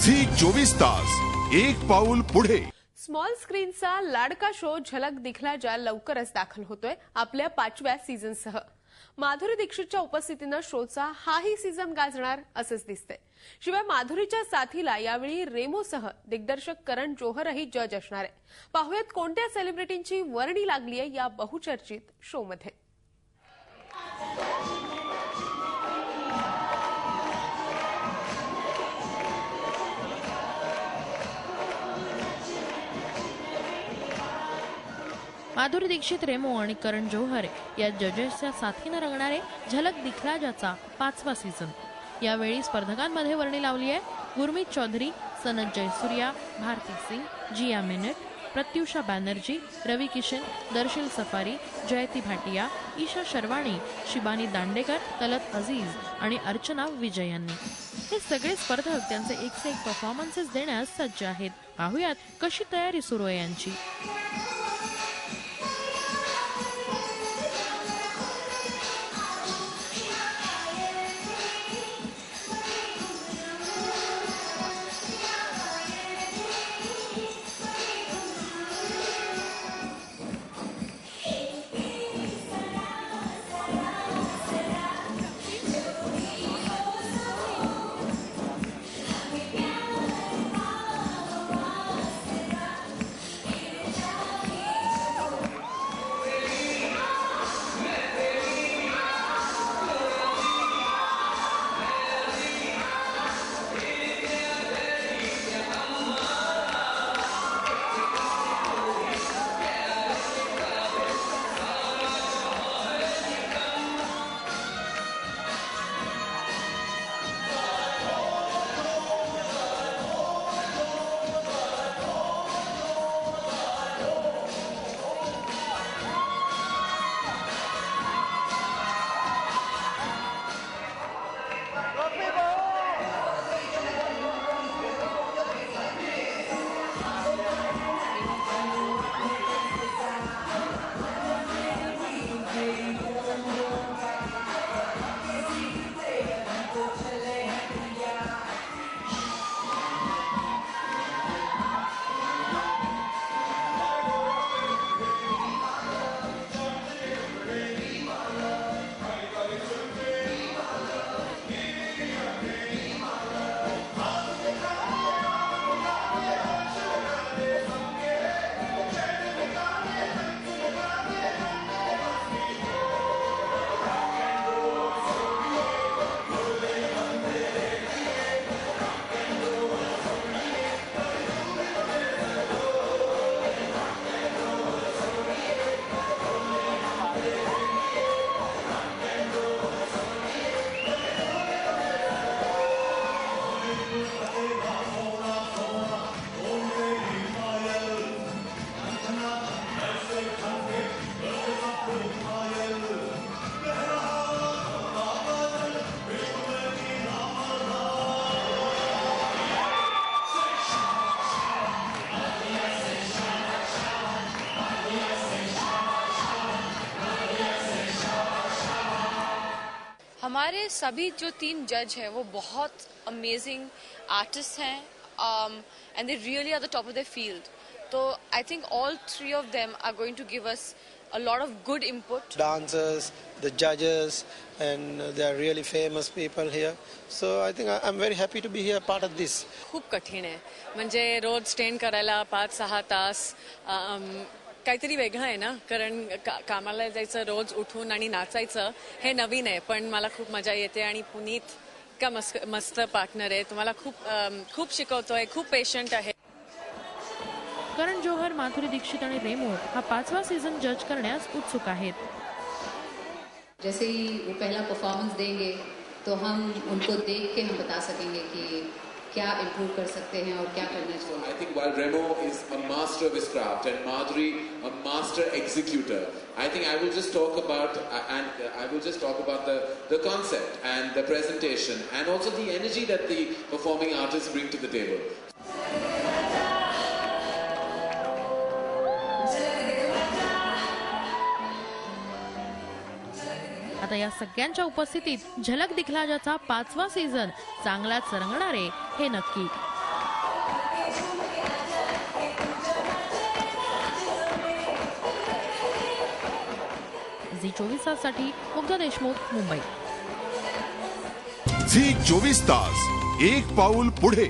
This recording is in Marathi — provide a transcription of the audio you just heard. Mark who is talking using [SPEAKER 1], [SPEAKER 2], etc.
[SPEAKER 1] झी 24 तास एक पाऊल पुढे।
[SPEAKER 2] स्मॉल स्क्रीनचा लाडका शो झलक दिखला जा लवकरच दाखल होतोय आपल्या 5व्या सीझनसह। माधुरी दीक्षितच्या उपस्थितीने शोचा हाही सीझन गाजणार असेच दिसते। शिवाय माधुरीच्या साथीला यावेळी रेमोसह दिग्दर्शक करण जोहरही जज असणार आहे। पाहुयात कोणत्या सेलिब्रिटींची वर्णी लागली आहे या बहुचर्चित शोमध्ये।
[SPEAKER 3] माधुरी दीक्षित, रेमो आणि करण जोहर या जजेसच्या साथीने रंगणारे झलक दिखला जाचा 5वा सीझन। यावेळी स्पर्धकांमध्ये वर्णी लावली आहे गुरमीत चौधरी, सनत जयसूर्या, भारती सिंग, जिया मिनिट, प्रत्युषा बॅनर्जी, रवि किशन, दर्शिल सफारी, जयती भाटिया, ईशा शर्वाणी, शिबानी दांडेकर, तलत अजीज आणि अर्चना विजय यांनी। हे सगळे स्पर्धक त्यांचे एक से एक परफॉर्मन्सेस देण्यास सज्ज आहेत। पाहुयात कशी तयारी सुरू आहे यांची।
[SPEAKER 4] हमारे सभी जो 3 जज हैं वो बहुत अमेजिंग आर्टिस्ट हैं and they really are the top of the field. तो I think all 3 of them are going to give us a lot of good input.
[SPEAKER 5] Dancers, the judges, and they are really famous people here. So I think I'm very happy to be here part of this.
[SPEAKER 6] खूप कठीण आहे, म्हणजे रोज स्टेंड करायला 5-6 तास काहीतरी वेगळं आहे ना, कारण कामाला जायचं, रोज उठून आणि नाचायचं हे नवीन आहे, पण मला खूप मजा येते आणि पुनीत का मस्त पार्टनर आहे, तुम्हाला खूप शिकवतोय, खूप पेशंट आहे।
[SPEAKER 3] करण जोहर, माधुरी दीक्षित आणि रेमो हा 5वां सीझन जज करण्यास उत्सुक आहेत।
[SPEAKER 7] जैसे ही वो पहला परफॉर्मेंस देंगे तो हम उनको देख के हम बता सकेंगे कि क्या इम्प्रूव कर सकते हैं और क्या करना चाहिए।
[SPEAKER 8] I think while Remo is a master of his craft and Madhuri a master executor, I think I will just talk about the concept and the presentation and also the energy that the performing artists bring to the table.
[SPEAKER 3] आता या सगळ्यांच्या उपस्थितीत झलक दिखला जाचा 5वा सीझन चांगलाच रंगणार आहे हे नक्की। झी 24 ताससाठी मुग्धा देशमुख, मुंबई.
[SPEAKER 1] झी 24 तास, एक पाऊल पुढे.